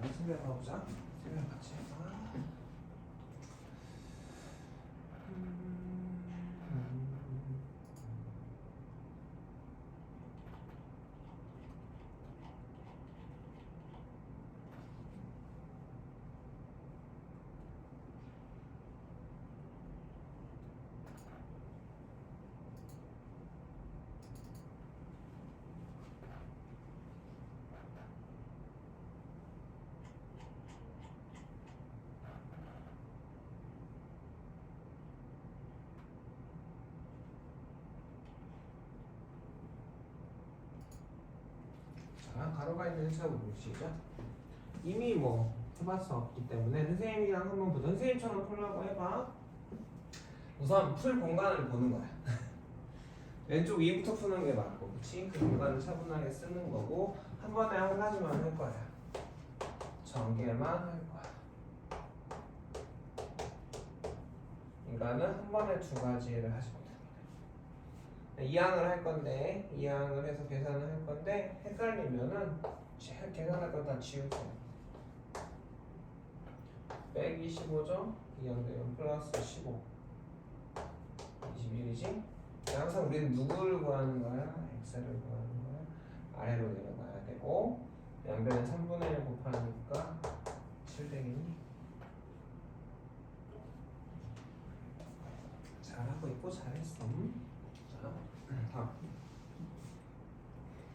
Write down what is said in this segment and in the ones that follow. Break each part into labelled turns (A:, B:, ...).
A: 생각 가보자. 생각 같이 해봐. 가로가 있는 수업을 보시죠. 이미 뭐 해봤었기 때문에 선생님이랑 한번 보자. 선생님처럼 풀라고 해봐. 우선 풀 공간을 보는 거야. 왼쪽 위부터 푸는 게 맞고, 그치? 그 공간을 차분하게 쓰는 거고, 한 번에 한 가지만 할 거야. 전개만 할 거야. 인간은 한 번에 두 가지를 하지 못합니다. 이항을 할 건데, 이항을 해서 계산을 할 건데, 헷갈리면은 계산할 건 다 지우세요. 빼기 15죠? 이항되면 플러스 15. 21이지? 항상 우리는 누구를 구하는 거야? x를 구하는 거야. 아래로 내려가야 되고, 양변에 3분의 1 곱하니까 7 되겠니? 잘하고 있고 잘했어. 자, 다음.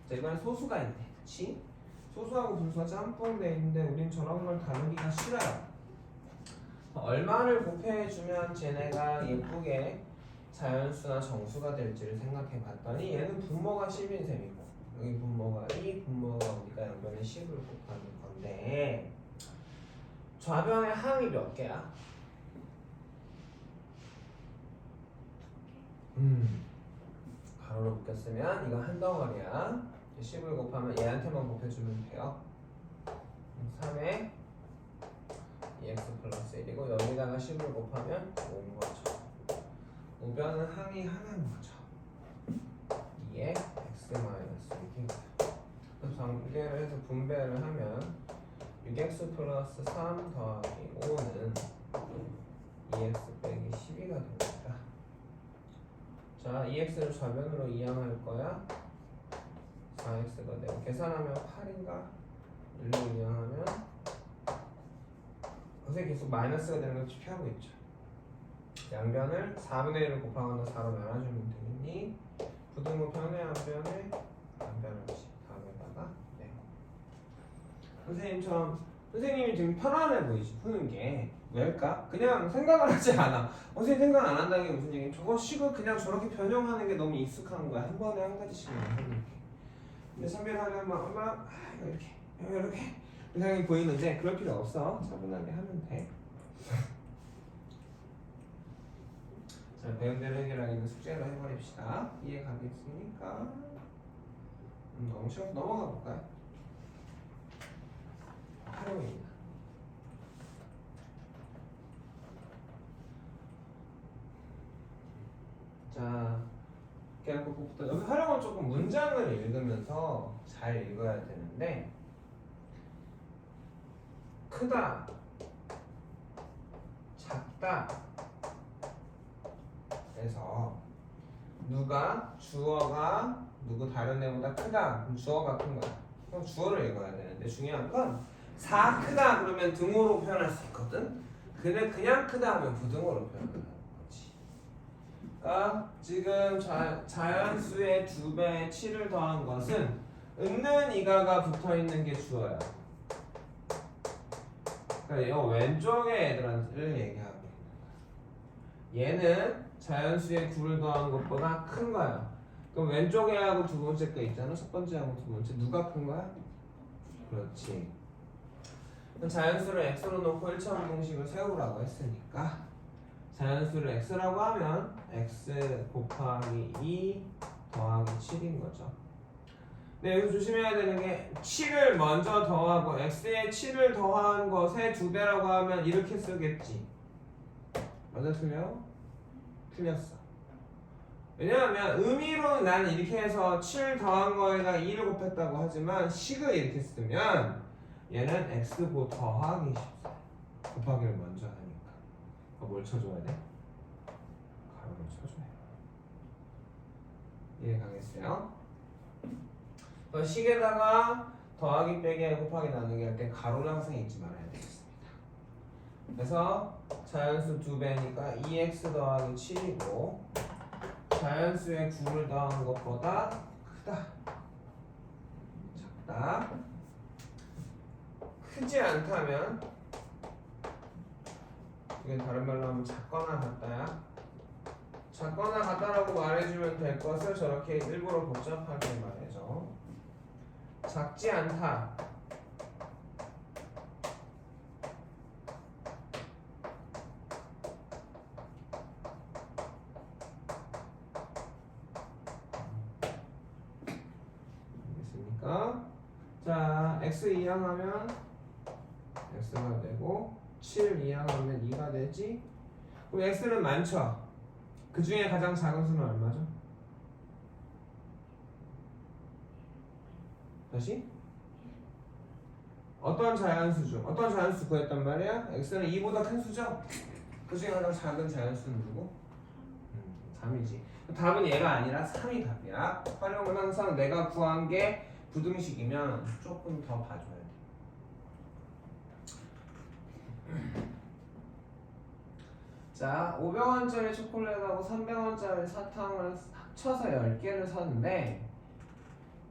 A: 자, 이번엔 소수가 있네. 그치? 소수하고 분수가 짬뽕돼 있는데 우린 저런 걸 다루기가 싫어요. 얼마를 곱해주면 쟤네가 예쁘게 자연수나 정수가 될지를 생각해 봤더니 얘는 분모가 10인 셈이고 여기 분모가 2, 분모가 우리가 양변에 10을 곱하는 건데 좌변의 항이 몇 개야? 가로로 묶였으면 이거 한 덩어리야. 10을 곱하면 얘한테만 곱해주면 돼요. 3에 2x 플러스 1이고 여기다가 10을 곱하면 5인 거죠. 우변은 항이 하나인 거죠. 2에 x 마이너스 6입니다. 그래서 전개를 해서 분배를 하면 6x 플러스 3 더하기 5는 2x 빼기 12가 됩니다. 자, 2x를 좌변으로 이항할 거야. 4x가 되고 계산하면 8인가? 1로 이항하면 선생님 계속 마이너스가 되는 걸 피하고 있죠. 양변을 4분의 1을 곱하거나 4로 나눠주면 되니 부등호 변의 앞변에 양변을 다음에다가 내고 선생님처럼 선생님이 되게 편안해 보이지 푸는 게 왜일까? 그냥 생각을 하지 않아. 선생님 생각 안 한다는 게 무슨 얘기야? 저거 식을 그냥 저렇게 변형하는 게 너무 익숙한 거야. 한 번에 한 가지씩만 하는 게. 근데 선별하려면 막 이렇게 이상하게 보이는데 그럴 필요 없어. 차분하게 하면 돼. 자, 배운 대로 해결하기는 숙제로 해버립시다. 이해 가겠습니까? 너무 쉬워서 넘어가 볼까요? 활용입니다. 자, 계약법부터 여기 활용은 조금 문장을 읽으면서 잘 읽어야 되는데 크다, 작다 그래서 누가 주어가 누구 다른 애보다 크다 그럼 주어가 큰 거야. 그럼 주어를 읽어야 되는데 중요한 건 4 크다 그러면 등호로 표현할 수 있거든. 근데 그냥 크다 하면 부등호로 표현하는 거지. 그러니까 지금 자연수의 2배 7을 더한 것은 있는 이가가 붙어있는 게 주어야. 그러니까 이 왼쪽의 애들을 얘기하고 있는 거야. 얘는 자연수의 9를 더한 것보다 큰 거야. 그럼 왼쪽 애하고 두 번째 거 있잖아. 첫 번째하고 두 번째 누가 큰 거야? 그렇지. 자연수를 x로 놓고 1차원 공식을 세우라고 했으니까 자연수를 x라고 하면 x 곱하기 2 더하기 7인 거죠. 근데 여기서 조심해야 되는 게 7을 먼저 더하고 x에 7을 더한 것의 2배라고 하면 이렇게 쓰겠지. 맞아 틀려? 틀렸어. 왜냐하면 의미로는 나는 이렇게 해서 7 더한 거에다 2를 곱했다고 하지만 식을 이렇게 쓰면 얘는 x고 더하기 14 곱하기를 먼저 하니까 뭘 쳐줘야 돼? 가로를 쳐줘야 돼. 이해 가겠어요? 식에다가 더하기 빼기 곱하기 나누기 할 때 가로를 항상 잊지 말아야 되겠습니다. 그래서 자연수 2배니까 2x 더하기 7이고 자연수의 9를 더한 것보다 크다 작다 크지 않다면 이게 다른 말로 하면 작거나 같다야 작거나 같다라고 말해주면 될 것을 저렇게 일부러 복잡하게 말해줘. 작지 않다 알겠습니까? 자 x 이항하면 x가 되고 7 이항하면 2가 되지. 그럼 x는 많죠? 그 중에 가장 작은 수는 얼마죠? 다시? 어떤 자연수 구했단 말이야? x는 2보다 큰 수죠? 그 중에 가장 작은 자연수는 누구? 3이지. 답은 얘가 아니라 3이 답이야. 활용은 항상 내가 구한 게 부등식이면 조금 더 봐줘야 돼. 자, 500원짜리 초콜릿하고 300원짜리 사탕을 합쳐서 10개를 샀는데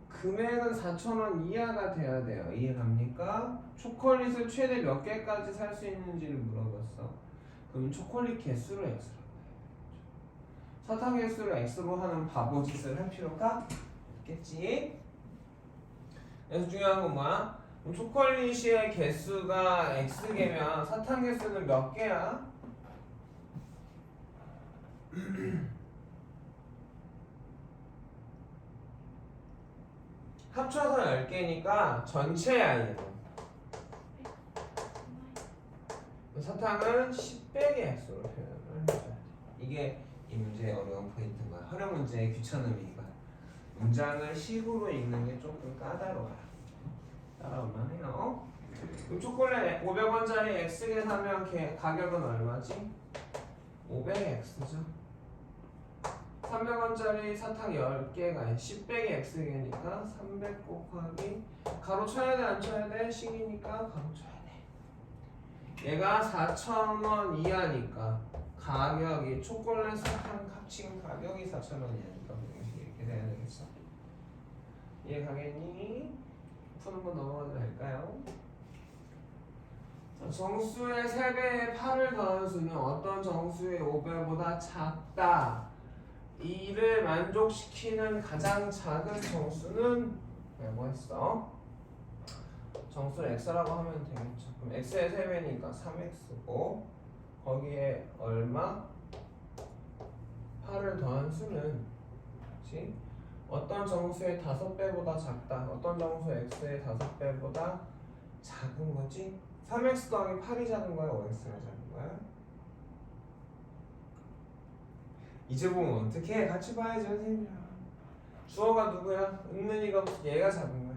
A: 금액은 4,000원 이하가 돼야 돼요. 이해갑니까? 초콜릿을 최대 몇 개까지 살 수 있는지를 물어봤어. 그럼 초콜릿 개수를 X로 해. 사탕 개수를 X로 하는 바보짓을 할 필요가 없겠지? 그래서 중요한 건 뭐야? 그럼 초콜릿의 개수가 X개면 사탕 개수는 몇 개야? 합쳐서 10개니까 전체야 얘는. 사탕은 10배의 X로 표현을 해줘야 돼. 이게 이 문제의 어려운 포인트인 거야. 활용 문제의 귀찮음이 이거야. 문장을 식으로 읽는 게 조금 까다로워요. 따라올만 해요. 그럼 초콜릿 500원짜리 X개 사면 가격은 얼마지? 500X죠. 300원짜리 사탕 10개가 10배의 X개니까 300 곱하기 가로 쳐야 돼 안 쳐야 돼? 식이니까 가로 쳐야 돼. 얘가 4,000원 이하니까 가격이 초콜릿 사탕 합친 가격이 4,000원 이하니까 이렇게 돼야 되겠어. 이해 가겠니? 푸는 거 넘어가도 될까요? 정수의 3배의 8을 더한 수는 어떤 정수의 5배보다 작다. 이를 만족시키는 가장 작은 정수는 뭐라고 했어? 정수를 x라고 하면 되겠죠. 그럼 x의 3배니까 3x고 거기에 얼마? 8을 더한 수는 그치? 어떤 정수의 5배보다 작다. 어떤 정수의 x의 5배보다 작은 거지? 3x 더하기 8이 작은 거야? 5x가 작은 거야? 이제 보면 어떻게 해? 같이 봐야지 선생님이랑. 주어가 누구야? 은는이가 얘가 작은 거야.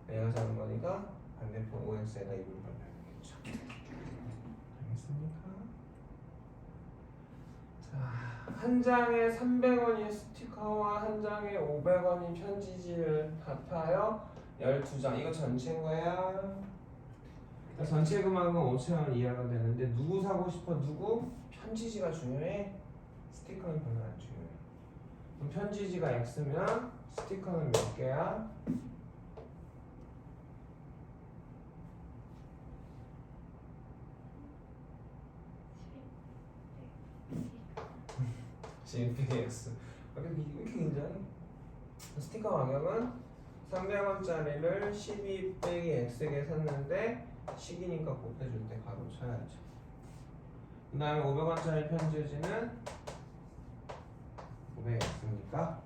A: 얘가 작은 거니까 반대편 5x에다 2를 발라야겠죠. 알겠습니까? 자, 한 장에 300원인 스티커와 한 장에 500원인 편지지를 합하여 12장. 이거 전체인 거야. 전체 금액은 5,000원 이하가 되는데 누구 사고 싶어? 누구? 편지지가 중요해? 스티커는 별로 안 중요해. 그럼 편지지가 X면 스티커는 몇 개야? X. 왜 이렇게 굉장히? 스티커 가격은 300원짜리를 12 빼기 X개 샀는데 식이니까 곱해줄 때 가로 쳐야죠. 그 다음에 500원짜리 편지지는 500X니까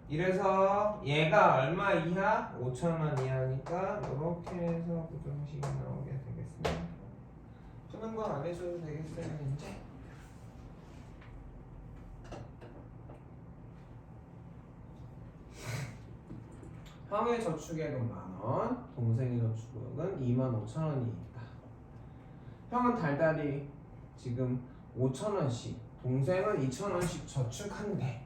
A: 이래서 얘가 얼마 이하? 5,000원 이하니까 이렇게 해서 부등식이 나오게 되겠습니다. 푸는 건 안 해줘도 되겠어요 이제? 형의 저축액은 10,000원, 동생의 저축은 25,000원이 있다. 형은 달달이 지금 5,000원씩, 동생은 2,000원씩 저축한대.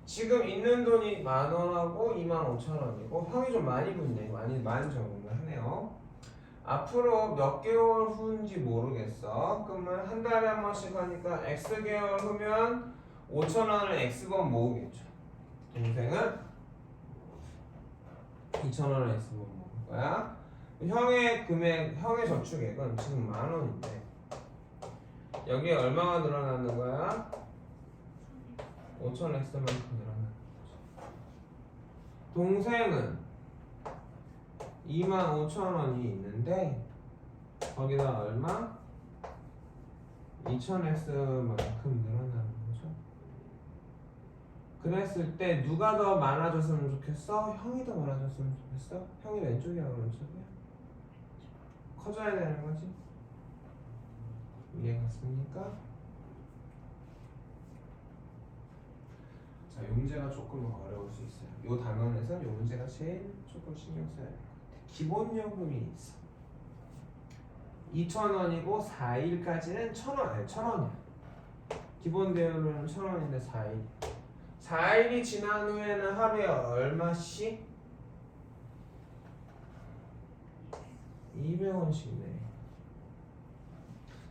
A: 지금 있는 돈이 10,000원하고 25,000원이고 형이 좀 많이 붙네. 많이 적응을 하네요. 앞으로 몇 개월 후인지 모르겠어. 그러면 한 달에 한 번씩 하니까 X개월 후면 5,000원을 X번 모으겠죠. 동생은 2,000원을 X번 모을 거야. 형의 금액, 형의 저축액은 지금 10,000원인데 여기에 얼마가 늘어나는 거야? 5,000X만큼 늘어나는 거죠. 동생은 25,000원이 있는데 거기다 얼마? 2,000X만큼 늘어나는 거죠. 그랬을 때 누가 더 많아졌으면 좋겠어? 형이 더 많아졌으면 좋겠어? 형이 왼쪽이야 오른쪽이야? 커져야 되는 거지? 이해갔습니까? 자, 이 문제가 조금 어려울 수 있어요. 이 단원에서 이 문제가 제일 조금 신경 써야 될 것 같아요. 기본 요금이 있어. 2,000원이고 4일까지는 1,000원, 1,000원이야. 기본 대여료는 1,000원인데 4일. 4일이 지난 후에는 하루에 얼마씩? 200원씩네.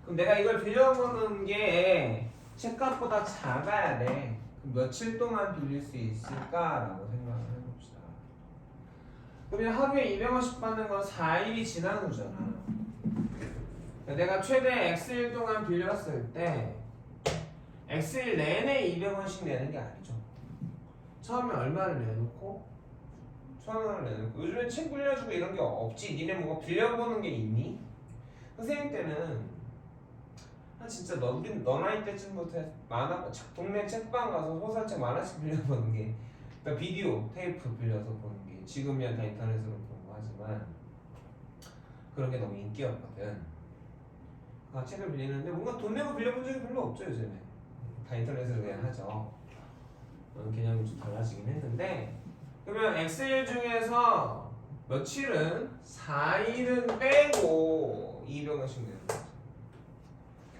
A: 그럼 내가 이걸 빌려보는 게 책값보다 작아야 돼. 그럼 며칠 동안 빌릴 수 있을까라고 생각을 해봅시다. 그러면 하루에 200원씩 받는 건 4일이 지난 후잖아. 내가 최대 X일 동안 빌렸을 때 X일 내내 200원씩 내는 게 아니죠. 처음에 얼마를 내놓고 1,000원을 내놓고. 요즘엔 책 빌려주고 이런 게 없지. 니네 뭐가 빌려보는 게 있니? 선생님 때는 진짜 너 나이 때쯤부터 동네 책방 가서 소설책 만화책 빌려보는 게, 그러니까 비디오 테이프 빌려서 보는 게, 지금이야 다 인터넷으로 보고 하지만 그런 게 너무 인기였거든. 책을 빌리는데 뭔가 돈 내고 빌려본 적이 별로 없죠 요즘에. 다 인터넷으로 그냥 하죠. 개념이 좀 달라지긴 했는데, 그러면 X일 중에서 며칠은 4일은 빼고 200원씩 내는 거죠.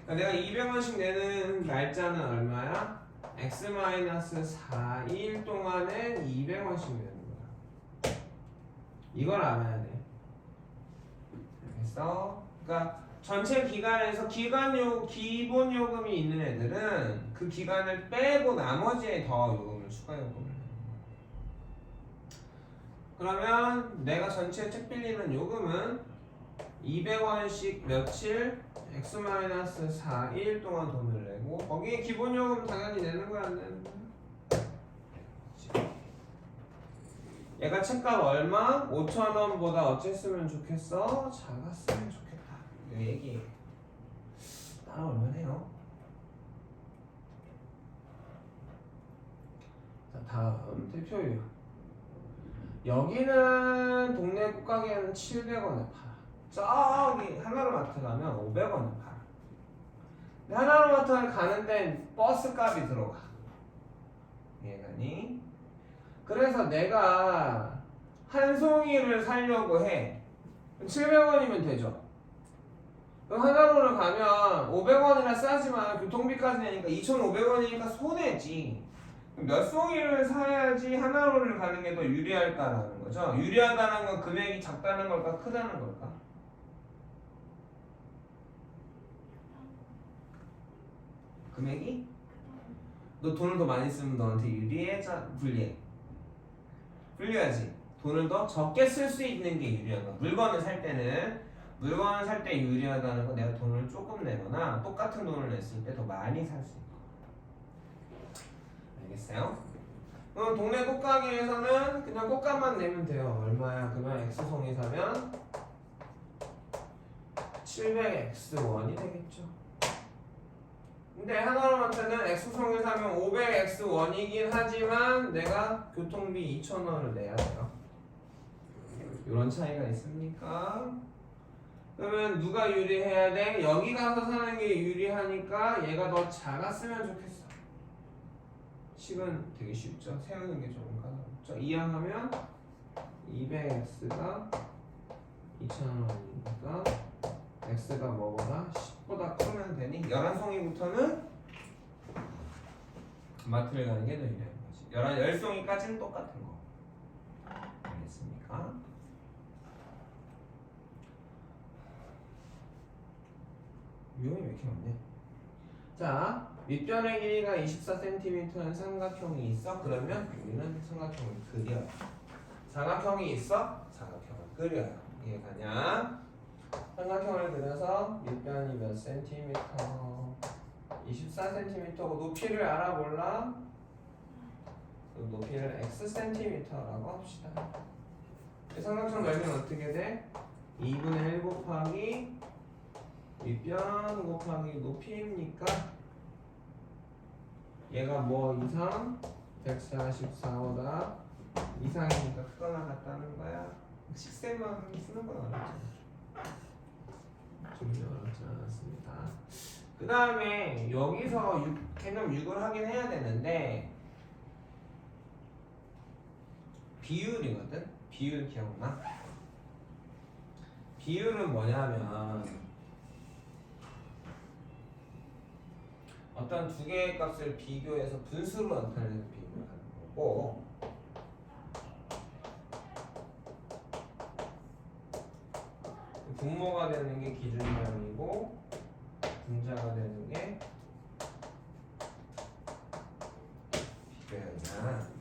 A: 내가 200원씩 내는 날짜는 얼마야? X-4일 동안은 200원씩 내는 거야. 이걸 알아야 돼. 알겠어? 그러니까 전체 기간에서 기본 요금이 있는 애들은 그 기간을 빼고 나머지에 더 요금을 추가 요금을 내는 거야. 그러면 내가 전체 책 빌리는 요금은 200원씩 며칠 X-4일 동안 돈을 내고, 거기에 기본 요금 당연히 내는 거야 안 내는 거야? 얘가 책값 얼마? 5,000원보다 어쨌으면 좋겠어? 작았으면 좋겠다. 이 얘기 따라올만해요. 자, 다음 대표유. 여기는 동네 꽃가게는 700원에 팔아. 저기 하나로마트 가면 500원에 팔아. 근데 하나로마트를 가는데 버스 값이 들어가. 이해가니? 그래서 내가 한 송이를 사려고 해. 700원이면 되죠. 그럼 하나로를 가면 500원이나 싸지만 교통비까지 내니까 2,500원이니까 손해지. 몇 송이를 사야지 하나로를 가는 게 더 유리할까라는 거죠. 유리하다는 건 금액이 작다는 걸까 크다는 걸까? 금액이? 너 돈을 더 많이 쓰면 너한테 유리해? 불리해? 불리하지. 돈을 더 적게 쓸 수 있는 게 유리한 거야. 물건을 살 때 유리하다는 건 내가 돈을 조금 내거나 똑같은 돈을 냈을 때 더 많이 살 수 있는 거. 알겠어요? 그럼 동네 꽃가게에서는 그냥 꽃값만 내면 돼요. 얼마야? 그러면 X송이 사면 700X1이 되겠죠. 근데 하나로마트는 X송이 사면 500X1이긴 하지만 내가 교통비 2,000원을 내야 돼요. 이런 차이가 있습니까? 그러면 누가 유리해야 돼? 여기 가서 사는 게 유리하니까 얘가 더 작았으면 좋겠어. 식은 되게 쉽죠? 세우는 게 조금 까다롭죠? 이항하면 200X가 2,000원이니까 x가 뭐보다 10보다 크면 되니 11송이부터는 마트를 가는 게 더 유리한 거지. 10송이까지는 똑같은 거. 알겠습니까? 유형이 왜 이렇게 많네? 자, 윗변의 길이가 24cm는 삼각형이 있어? 그러면 우리는 삼각형을 그려요. 삼각형이 있어? 삼각형을 그려요. 이해가냐? 삼각형을 그려서 윗변이 몇 cm? 24cm고 높이를 알아볼라? 높이를 xcm라고 합시다. 삼각형 넓이는 어떻게 돼? 2분의 1 곱하기 윗변 곱하기 높이입니까? 얘가 뭐 이상? 144보다 이상이니까 크거나 같다는 거야. 식세만 쓰는 건 어렵잖아. 좀 어렵지 않았습니다. 그 다음에 여기서 개념 6을 하긴 해야 되는데 비율이거든? 비율 기억나? 비율은 뭐냐면 어떤 두 개의 값을 비교해서 분수로 나타내는 비교를 하는 거고 분모가 되는 게 기준량이고 분자가 되는 게 비교량이야.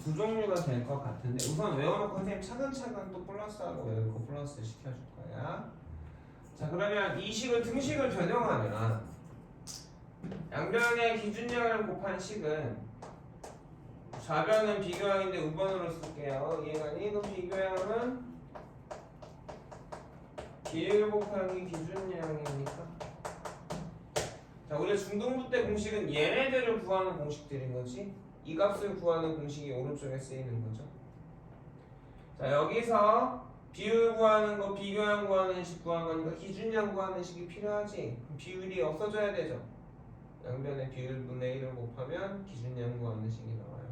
A: 두 종류가 될 것 같은데 우선 외워놓고 선생님 차근차근 또 플러스하고 외우고 플러스 시켜줄 거야. 자, 그러면 이 식을 등식을 변형하면 양변의 기준량을 곱한 식은 좌변은 비교량인데 우변으로 쓸게요. 이해가니? 그럼 비교량은 비율 곱하기 기준량이니까. 자, 우리가 중등부 때 공식은 얘네들을 구하는 공식들인 거지. 이 값을 구하는 공식이 오른쪽에 쓰이는 거죠. 자, 여기서 비율 구하는 거, 비교량 구하는 식 구하는 거니까 기준량 구하는 식이 필요하지. 그럼 비율이 없어져야 되죠. 양변의 비율 분의 1을 곱하면 기준량 구하는 식이 나와요.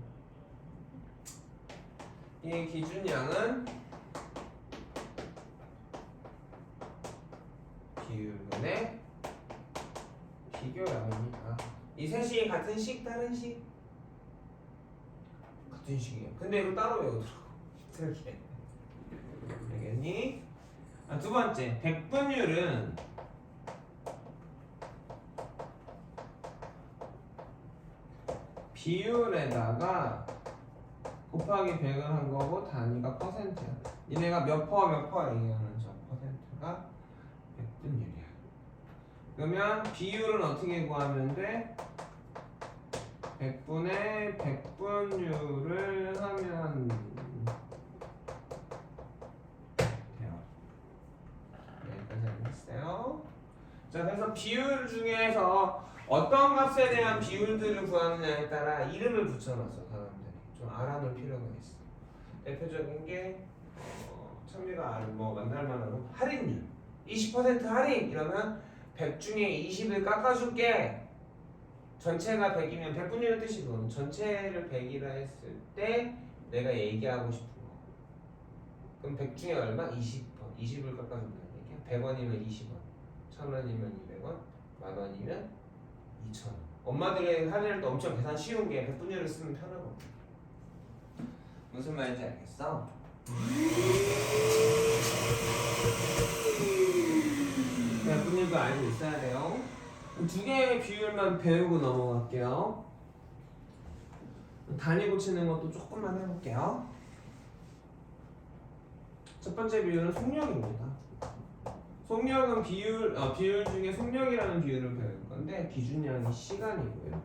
A: 이 기준량은 비율분의 비교량입니다. 이 셋이 같은 식, 다른 식? 같은 식이에요. 근데 이거 따로 외우더라고. 그렇게. 알겠니? 두 번째, 백분율은 비율에다가 곱하기 100을 한 거고 단위가 퍼센트야. 얘네가 몇 퍼 얘기하는 저 퍼센트가 백분율이야. 그러면 비율은 어떻게 구하면 돼? 100분의 백분율을 하면 돼요. 여기까지 알겠어요? 자, 그래서 비율 중에서 어떤 값에 대한 비율들을 구하느냐에 따라 이름을 붙여놨어, 사람들이. 좀 알아놓을 필요가 있어. 대표적인 게 찬미가 뭐 만날 만한 할인율. 20% 할인! 이러면 100 중에 20을 깎아줄게. 전체가 100이면 백분율의 뜻이 그거는 전체를 100이라 했을 때 내가 얘기하고 싶은 거. 그럼 100 중에 얼마? 20번. 20을 깎아준다는 얘기야. 100원이면 20원. 1000원이면 200원. 만원이면 2,000원. 엄마들의 할인을 또 엄청 계산 쉬운 게 백분율을 쓰면 편하거든. 무슨 말인지 알겠어? 백분율도 알고 있어야 돼요. 두 개의 비율만 배우고 넘어갈게요. 단위 고치는 것도 조금만 해볼게요. 첫 번째 비율은 속력입니다. 속력은 비율 중에 속력이라는 비율을 배울 건데 기준량이 시간이고요.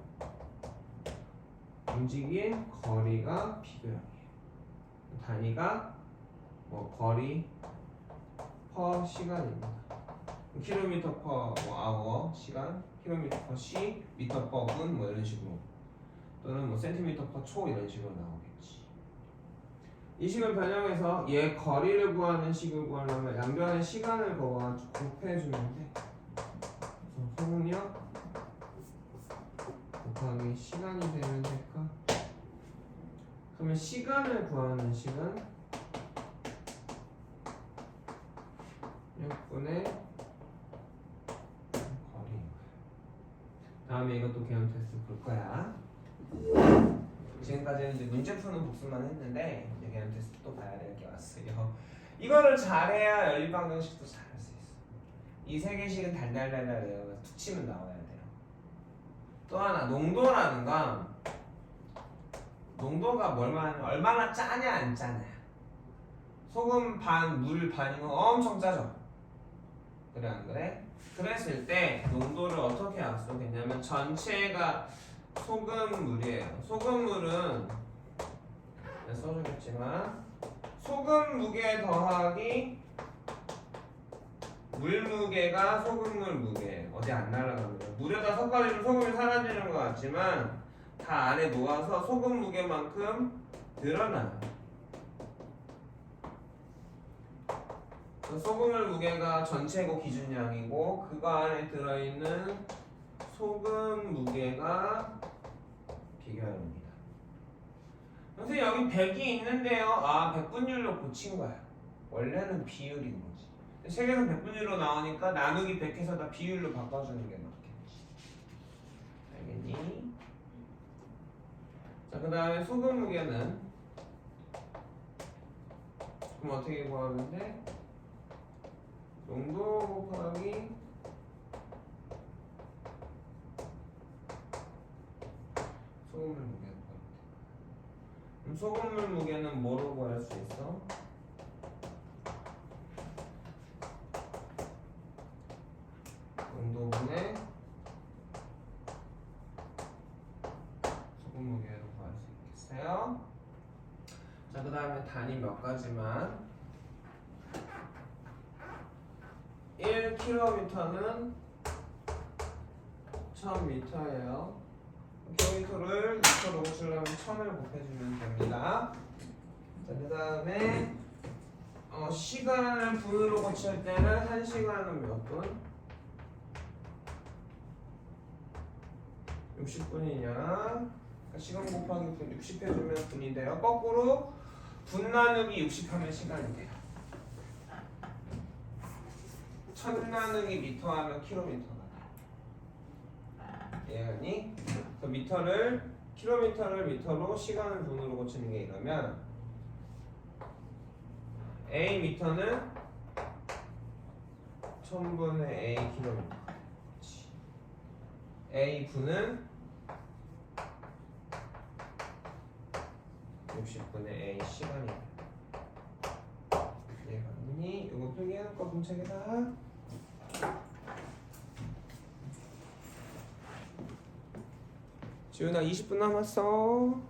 A: 움직인 거리가 비교량이에요. 단위가 뭐 거리 퍼 시간입니다. 킬로미터 퍼 아워 시간, 킬로미터 퍼 시, 미터 퍼 분 뭐 이런 식으로 또는 뭐 센티미터 퍼 초 이런 식으로 나오겠지. 이 식을 변형해서 얘 거리를 구하는 식을 구하려면 양변의 시간을 곱해주면 돼. 그래서 속력 곱하기 시간이 되면 될까? 그러면 시간을 구하는 식은 6분의 거리. 다음에 이것도 개념 테스트 볼 거야. 지금까지는 이제 문제 푸는 복습만 했는데 이제 개념 테스트 또 봐야 될 게 왔어요. 이거를 잘해야 연립방정식도 잘할 수 있어. 이 세 개씩은 달달달달 외워서 툭 치면 나와야 돼요. 또 하나 농도가 얼마나 짜냐 안 짜냐. 소금 반, 물 반이면 엄청 짜죠. 그래 안 그래? 그랬을 때 농도를 어떻게 약속했냐면 전체가 소금물이에요. 소금물은 써주겠지만 소금 무게 더하기 물 무게가 소금물 무게예요. 어디 안 날아갑니다. 물에다 섞어주면 소금이 사라지는 것 같지만 다 안에 녹아서 소금 무게만큼 늘어나요. 소금물 무게가 전체고 기준량이고 그거 안에 들어있는 소금 무게가 비결입니다. 선생님 여기 100이 있는데요. 아 100분율로 고친 거야. 원래는 비율인 거지. 책에서 100분율로 나오니까 나누기 100해서 다 비율로 바꿔주는 게 맞겠지. 알겠니? 자, 그 다음에 소금 무게는 그럼 어떻게 구하면 돼? 농도 곱하기 소금물 무게. 그럼 소금물 무게는 뭐로 구할 수 있어? 농도분의 소금 무게로 구할 수 있겠어요? 자, 그 다음에 단위 몇 가지만. 1km는 1000m예요. 킬로미터를 미터로 고치려면 1000을 곱해주면 됩니다. 자, 그 다음에 시간을 분으로 고칠 때는 1시간은 몇 분? 60분이냐? 그러니까 시간 곱하기 분 60 해주면 분이 돼요. 거꾸로 분 나누기 60 하면 시간이 돼요. 1000 나누기 미터 하면 킬로미터가 돼요. 이해하니? 그 킬로미터를 미터로 시간을 분으로 고치는 게 이러면 A 미터는 1000분의 A 킬로미터. A 분은 60분의 A 시간이야. 이해가니? 이거 필기해놓고 공책에다. 지훈아 20분 남았어.